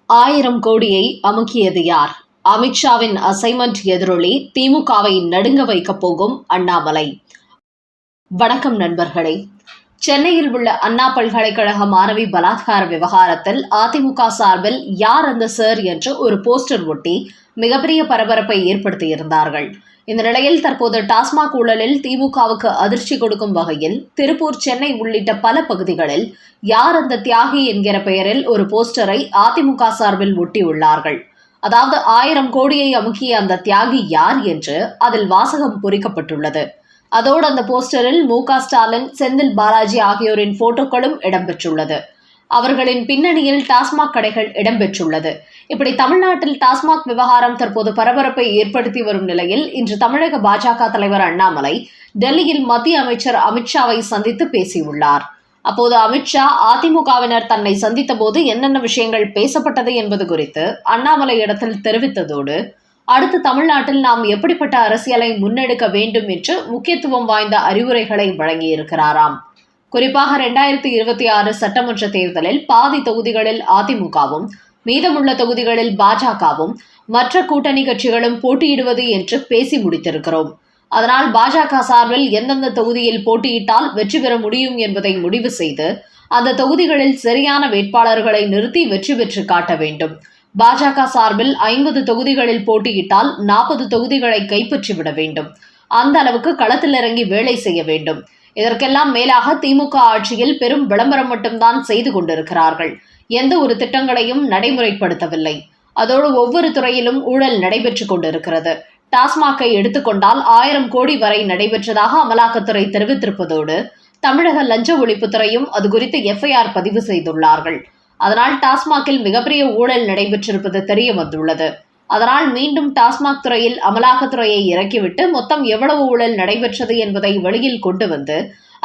1000 கோடியை அமுக்கியது யார்? அமித்ஷாவின் அசைன்மெண்ட் எதிரொலி திமுகவை நடுங்க வைக்கப் போகும் அண்ணாமலை. வணக்கம் நண்பர்களே. சென்னையில் உள்ள அண்ணா பல்கலைக்கழக மாணவி பலாத்கார விவகாரத்தில் அதிமுக சார்பில் யார் அந்த சார் என்று ஒரு போஸ்டர் ஒட்டி மிகப்பெரிய பரபரப்பை ஏற்படுத்தியிருந்தார்கள். இந்த நிலையில் தற்போது டாஸ்மாக் ஊழலில் திமுகவுக்கு அதிர்ச்சி கொடுக்கும் வகையில் திருப்பூர், சென்னை உள்ளிட்ட பல பகுதிகளில் யார் அந்த தியாகி என்கிற பெயரில் ஒரு போஸ்டரை அதிமுக சார்பில் ஒட்டியுள்ளார்கள். அதாவது 1000 கோடியை அமுக்கிய அந்த தியாகி யார் என்று அதில் வாசகம் பொறிக்கப்பட்டுள்ளது. அதோடு அந்த போஸ்டரில் மு.க. ஸ்டாலின், செந்தில் பாலாஜி ஆகியோரின் போட்டோக்களும் இடம்பெற்றுள்ளது. அவர்களின் பின்னணியில் டாஸ்மாக் கடைகள் இடம்பெற்றுள்ளது. இப்படி தமிழ்நாட்டில் டாஸ்மாக் விவகாரம் தற்போது பரபரப்பை ஏற்படுத்தி வரும் நிலையில் இன்று தமிழக பாஜக தலைவர் அண்ணாமலை டெல்லியில் மத்திய அமைச்சர் அமித்ஷாவை சந்தித்து பேசியுள்ளார். அப்போது அமித்ஷா அதிமுகவினர் தன்னை சந்தித்த போது என்னென்ன விஷயங்கள் பேசப்பட்டது என்பது குறித்து அண்ணாமலை இடத்தில் தெரிவித்ததோடு அடுத்து தமிழ்நாட்டில் நாம் எப்படிப்பட்ட அரசியலை முன்னெடுக்க வேண்டும் என்று முக்கியத்துவம் வாய்ந்த அறிவுரைகளை வழங்கியிருக்கிறாராம். குறிப்பாக 2026 சட்டமன்ற தேர்தலில் பாதி தொகுதிகளில் அதிமுகவும், மீதமுள்ள தொகுதிகளில் பாஜகவும், மற்ற கூட்டணி கட்சிகளும் போட்டியிடுவது என்று பேசி முடித்திருக்கிறோம். அதனால் பாஜக சார்பில் எந்தெந்த தொகுதியில் போட்டியிட்டால் வெற்றி பெற முடியும் என்பதை முடிவு செய்து அந்த தொகுதிகளில் சரியான வேட்பாளர்களை நிறுத்தி வெற்றி பெற்று காட்ட வேண்டும். பாஜக சார்பில் 50 தொகுதிகளில் போட்டியிட்டால் 40 தொகுதிகளை கைப்பற்றிவிட வேண்டும். அந்த அளவுக்கு களத்தில் இறங்கி வேலை செய்ய வேண்டும். இதற்கெல்லாம் மேலாக திமுக ஆட்சியில் பெரும் விளம்பரம் மட்டும்தான் செய்து கொண்டிருக்கிறார்கள். எந்த ஒரு திட்டங்களையும் நடைமுறைப்படுத்தவில்லை. அதோடு ஒவ்வொரு துறையிலும் ஊழல் நடைபெற்றுக் கொண்டிருக்கிறது. டாஸ்மாகை எடுத்துக்கொண்டால் 1000 கோடி வரை நடைபெற்றதாக அமலாக்கத்துறை தெரிவித்திருப்பதோடு தமிழக லஞ்ச ஒழிப்புத்துறையும் அது குறித்து எஃப்ஐஆர் பதிவு செய்துள்ளார்கள். அதனால் டாஸ்மாகில் மிகப்பெரிய ஊழல் நடைபெற்றிருப்பது தெரிய வந்துள்ளது. அதனால் மீண்டும் டாஸ்மாக் துறையில் அமலாக்கத்துறையை இறக்கிவிட்டு மொத்தம் எவ்வளவு ஊழல் நடைபெற்றது என்பதை வெளியில் கொண்டு வந்து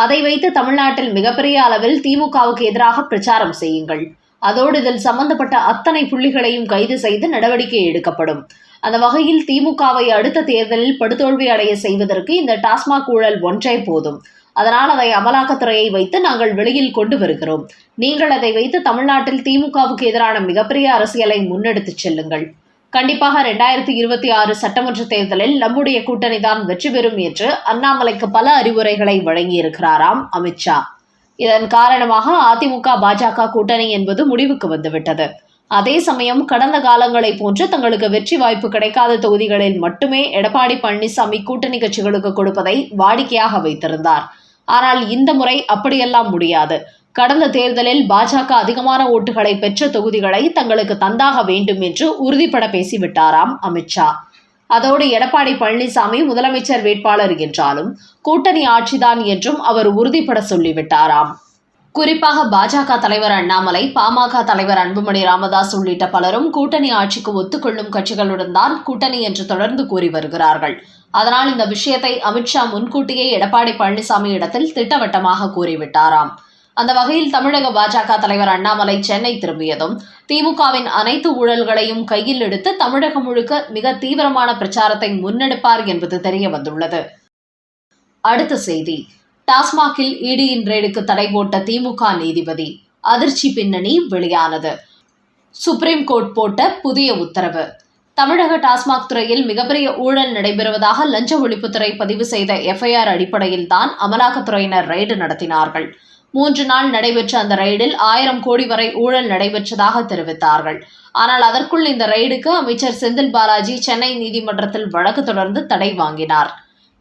அதை வைத்து தமிழ்நாட்டில் மிகப்பெரிய அளவில் திமுகவுக்கு எதிராக பிரச்சாரம் செய்யுங்கள். அதோடு இதில் சம்பந்தப்பட்ட அத்தனை புள்ளிகளையும் கைது செய்து நடவடிக்கை எடுக்கப்படும். அந்த வகையில் திமுகவை அடுத்த தேர்தலில் படுதோல்வி அடைய செய்வதற்கு இந்த டாஸ்மாக் ஊழல் ஒன்றே போதும். அதனால் அதை அமலாக்கத்துறையை வைத்து நாங்கள் வெளியில் கொண்டு வருகிறோம். நீங்கள் அதை வைத்து தமிழ்நாட்டில் திமுகவுக்கு எதிரான மிகப்பெரிய அரசியலை முன்னெடுத்துச் செல்லுங்கள். கண்டிப்பாக 2026 சட்டமன்ற தேர்தலில் நம்முடைய கூட்டணிதான் வெற்றி பெறும் என்று அண்ணாமலைக்கு பல அறிவுரைகளை வழங்கியிருக்கிறாராம் அமித்ஷா. இதன் காரணமாக அதிமுக பாஜக கூட்டணி என்பது முடிவுக்கு வந்துவிட்டது. அதே சமயம் கடந்த காலங்களைப் போன்று தங்களுக்கு வெற்றி வாய்ப்பு கிடைக்காத தொகுதிகளில் மட்டுமே எடப்பாடி பழனிசாமி கூட்டணி கட்சிகளுக்கு கொடுப்பதை வாடிக்கையாக வைத்திருந்தார். ஆனால் இந்த முறை அப்படியெல்லாம் முடியாது. கடந்த தேர்தலில் பாஜக அதிகமான ஓட்டுகளை பெற்ற தொகுதிகளை தங்களுக்கு தந்தாக வேண்டும் என்று உறுதிபட பேசிவிட்டாராம் அமித்ஷா. அதோடு எடப்பாடி பழனிசாமி முதலமைச்சர் வேட்பாளர் என்றாலும் கூட்டணி ஆட்சிதான் என்றும் அவர் உறுதிபட சொல்லிவிட்டாராம். குறிப்பாக பாஜக தலைவர் அண்ணாமலை, பாமக தலைவர் அன்புமணி ராமதாஸ் உள்ளிட்ட பலரும் கூட்டணி ஆட்சிக்கு ஒத்துக்கொள்ளும் கட்சிகளுடன் தான் கூட்டணி என்று தொடர்ந்து கூறி வருகிறார்கள். அதனால் இந்த விஷயத்தை அமித்ஷா முன்கூட்டியே எடப்பாடி பழனிசாமி இடத்தில் திட்டவட்டமாக கூறிவிட்டாராம். அந்த வகையில் தமிழக பாஜக தலைவர் அண்ணாமலை சென்னை திரும்பியதும் திமுகவின் அனைத்து ஊழல்களையும் கையில் எடுத்து தமிழகம் முழுக்க மிக தீவிரமான பிரச்சாரத்தை முன்னெடுப்பார் என்பது தெரிய வந்துள்ளது. அடுத்த செய்தி. டாஸ்மாகில் இடியின் ரெய்டுக்கு தடை போட்ட திமுக நீதிபதி, அதிர்ச்சி பின்னணி வெளியானது. சுப்ரீம் கோர்ட் போட்ட புதிய உத்தரவு. தமிழக டாஸ்மாக் துறையில் மிகப்பெரிய ஊழல் நடைபெறுவதாக லஞ்ச ஒழிப்புத்துறை பதிவு செய்த எஃப்ஐஆர் அடிப்படையில் தான் அமலாக்கத்துறையினர் ரெய்டு நடத்தினார்கள். 3 நாள் நடைபெற்ற அந்த ரெய்டில் 1000 கோடி வரை ஊழல் நடைபெற்றதாக தெரிவித்தார்கள். ஆனால் அதற்குள் இந்த ரெய்டுக்கு அமைச்சர் செந்தில் பாலாஜி சென்னை நீதிமன்றத்தில் வழக்கு தொடர்ந்து தடை வாங்கினார்.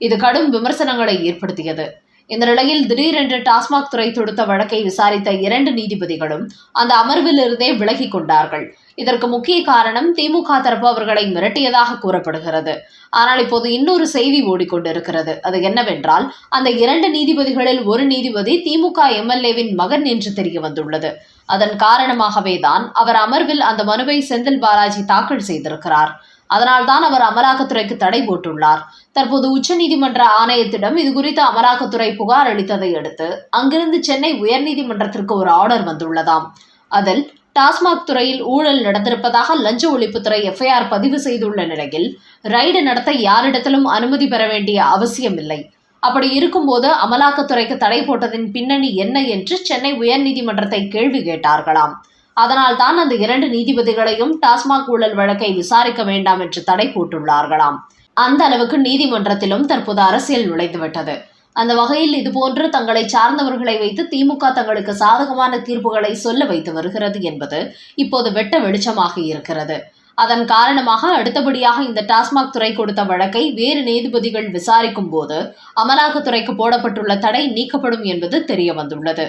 இது கடும் விமர்சனங்களை ஏற்படுத்தியது. இந்த நிலையில் திடீரென்று டாஸ்மாக் துறை தொடுத்த வழக்கை விசாரித்த 2 நீதிபதிகளும் அந்த அமர்வில் இருந்தே விலகிக் கொண்டார்கள். இதற்கு முக்கிய காரணம் திமுக தரப்பு அவர்களை மிரட்டியதாக கூறப்படுகிறது. ஆனால் இப்போது இன்னொரு செய்தி ஓடிக்கொண்டிருக்கிறது. அது என்னவென்றால், அந்த 2 நீதிபதிகளில் ஒரு நீதிபதி திமுக எம்எல்ஏவின் மகன் என்று தெரிய வந்துள்ளது. அதன் காரணமாகவே தான் அவர் அமர்வில் அந்த மனுவை செந்தில் பாலாஜி தாக்கல் செய்திருக்கிறார். அதனால்தான் அவர் அமலாக்கத்துறைக்கு தடை போட்டுள்ளார். தற்போது உச்சநீதிமன்ற ஆணையத்திடம் இதுகுறித்து அமலாக்கத்துறை புகார் அளித்ததை அடுத்து அங்கிருந்து சென்னை உயர்நீதிமன்றத்திற்கு ஒரு ஆர்டர் வந்துள்ளதாம். அதில் டாஸ்மாக் துறையில் ஊழல் நடந்திருப்பதாக லஞ்ச ஒழிப்புத்துறை எஃப்ஐஆர் பதிவு செய்துள்ள நிலையில் ரைடு நடத்த யாரிடத்திலும் அனுமதி பெற வேண்டிய அவசியமில்லை. அப்படி இருக்கும்போது அமலாக்கத்துறைக்கு தடை போட்டதின் பின்னணி என்ன என்று சென்னை உயர்நீதிமன்றத்தை கேள்வி கேட்டார்களாம். அதனால் தான் அந்த 2 நீதிபதிகளையும் டாஸ்மாக் ஊழல் வழக்கை விசாரிக்க வேண்டாம் என்று தடை போட்டுள்ளார்களாம். அந்த அளவுக்கு நீதிமன்றத்திலும் தற்போது அரசியல் நுழைந்துவிட்டது. அந்த வகையில் இதுபோன்று தங்களை சார்ந்தவர்களை வைத்து திமுக தங்களுக்கு சாதகமான தீர்ப்புகளை சொல்ல வைத்து வருகிறது என்பது இப்போது வெட்ட வெளிச்சமாக இருக்கிறது. அதன் காரணமாக அடுத்தபடியாக இந்த டாஸ்மாக் துறை கொடுத்த வழக்கை வேறு நீதிபதிகள் விசாரிக்கும் போது அமலாக்கத்துறைக்கு போடப்பட்டுள்ள தடை நீக்கப்படும் என்பது தெரிய வந்துள்ளது.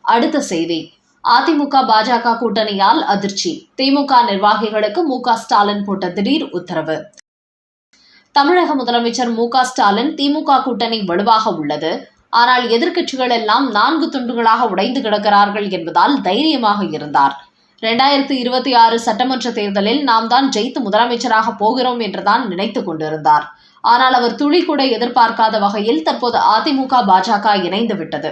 அடுத்த செய்தி, அதிமுக பாஜக கூட்டணியால் அதிர்ச்சி, திமுக நிர்வாகிகளுக்கு மு.க. ஸ்டாலின் போட்ட திடீர் உத்தரவு. தமிழக முதலமைச்சர் மு.க. ஸ்டாலின் திமுக கூட்டணி வலுவாக உள்ளது, ஆனால் எதிர்க்கட்சிகள் எல்லாம் 4 துண்டுகளாக உடைந்து கிடக்கிறார்கள் என்பதால் தைரியமாக இருந்தார். 2026 சட்டமன்ற தேர்தலில் நாம் தான் ஜெயித்து முதலமைச்சராக போகிறோம் என்றுதான் நினைத்துக் கொண்டிருந்தார். ஆனால் அவர் துளி கூட எதிர்பார்க்காத வகையில் தற்போது அதிமுக பாஜக இணைந்து விட்டது.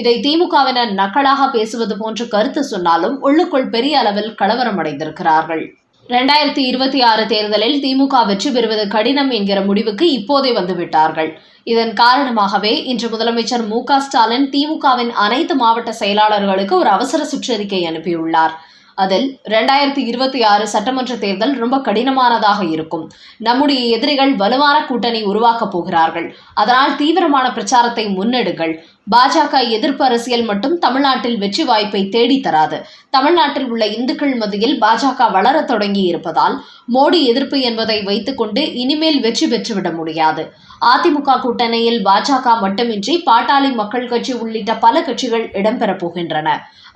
இதை திமுகவினர் நக்கலாக பேசுவது போன்று கருத்து சொன்னாலும் உள்ளுக்குள் பெரிய அளவில் கலவரம் அடைந்திருக்கிறார்கள். 2026 தேர்தலில் திமுக வெற்றி பெறுவது கடினம் என்கிற முடிவுக்கு இப்போதே வந்துவிட்டார்கள். இதன் காரணமாகவே இன்று முதலமைச்சர் மு.க. ஸ்டாலின் திமுகவின் அனைத்து மாவட்ட செயலாளர்களுக்கு ஒரு அவசர சுற்றறிக்கை அனுப்பியுள்ளார். அதில் 2026 சட்டமன்ற தேர்தல் ரொம்ப கடினமானதாக இருக்கும், நம்முடைய எதிரிகள் வலுவான கூட்டணி உருவாக்கப் போகிறார்கள், அதனால் தீவிரமான பிரச்சாரத்தை முன்னெடுங்கள். பாஜக எதிர்ப்பு அரசியல் மட்டும் தமிழ்நாட்டில் வெற்றி வாய்ப்பை தேடித்தராது. தமிழ்நாட்டில் உள்ள இந்துக்கள் மத்தியில் பாஜக வளரத் தொடங்கி இருப்பதால் மோடி எதிர்ப்பு என்பதை வைத்துக்கொண்டு இனிமேல் வெற்றி பெற்றுவிட முடியாது. அதிமுக கூட்டணியில் பாஜக மட்டுமின்றி பாட்டாளி மக்கள் கட்சி உள்ளிட்ட பல கட்சிகள் இடம்பெறப் போகின்றன.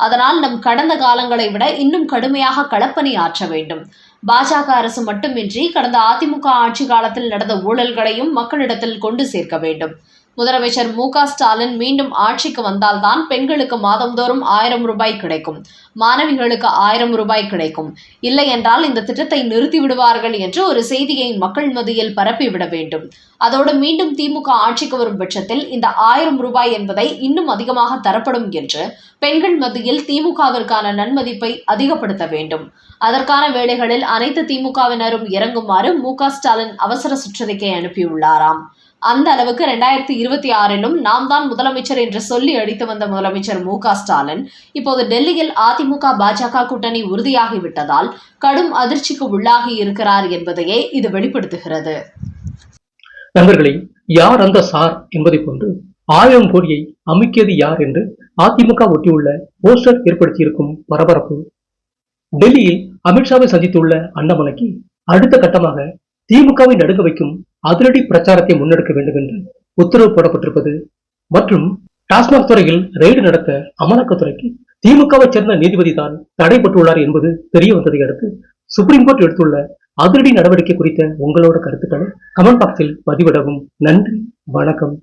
அதனால் நம் கடந்த காலங்களை விட இன்னும் கடுமையாக களப்பணி ஆற்ற வேண்டும். பாஜக அரசு மட்டுமின்றி கடந்த அதிமுக ஆட்சி காலத்தில் நடந்த ஊழல்களையும் மக்களிடத்தில் கொண்டு சேர்க்க வேண்டும். முதலமைச்சர் மு.க. ஸ்டாலின் மீண்டும் ஆட்சிக்கு வந்தால்தான் பெண்களுக்கு மாதந்தோறும் 1000 ரூபாய் கிடைக்கும், மாணவிகளுக்கு 1000 ரூபாய் கிடைக்கும். இல்லை என்றால் இந்த திட்டத்தை நிறுத்தி விடுவார்கள் என்று ஒரு செய்தியை மக்கள் மத்தியில் பரப்பிவிட வேண்டும். அதோடு மீண்டும் திமுக ஆட்சிக்கு வரும் பட்சத்தில் இந்த 1000 ரூபாய் என்பதை இன்னும் அதிகமாக தரப்படும் என்று பெண்கள் மத்தியில் திமுகவிற்கான நன்மதிப்பை அதிகப்படுத்த வேண்டும். அதற்கான வேளைகளில் அனைத்து திமுகவினரும் இறங்குமாறு மு.க. ஸ்டாலின் அவசர சுற்றறிக்கை அனுப்பியுள்ளாராம். அந்த அளவுக்கு 2026லும் நாம் தான் முதலமைச்சர் என்று சொல்லி அடித்து வந்த முதலமைச்சர் மு.க. ஸ்டாலின் இப்போது டெல்லியில் அதிமுக பாஜக கூட்டணி உறுதியாகிவிட்டதால் கடும் அதிர்ச்சிக்கு உள்ளாகி இருக்கிறார் என்பதையே இது வெளிப்படுத்துகிறது. நண்பர்களே, யார் அந்த சார் என்பதை போன்று 1000 கோடியை அமுக்கியது யார் என்று அதிமுக ஒட்டியுள்ள போஸ்டர் ஏற்படுத்தியிருக்கும் பரபரப்பு. டெல்லியில் அமித்ஷாவை சந்தித்துள்ள அண்ணாமலைக்கு அடுத்த கட்டமாக திமுகவை நடுங்க வைக்கும் அதிரடி பிரச்சாரத்தை முன்னெடுக்க வேண்டும் என்று உத்தரவு போடப்பட்டிருப்பது மற்றும் டாஸ்மாக் துறையில் ரெய்டு நடத்த அமலாக்கத்துறைக்கு திமுகவை சேர்ந்த நீதிபதி தான் தடைப்பட்டுள்ளார் என்பது தெரிய வந்ததை அடுத்து சுப்ரீம் கோர்ட் எடுத்துள்ள அதிரடி நடவடிக்கை குறித்த உங்களோட கருத்துக்களை கமெண்ட் பாக்ஸில் பதிவிடவும். நன்றி, வணக்கம்.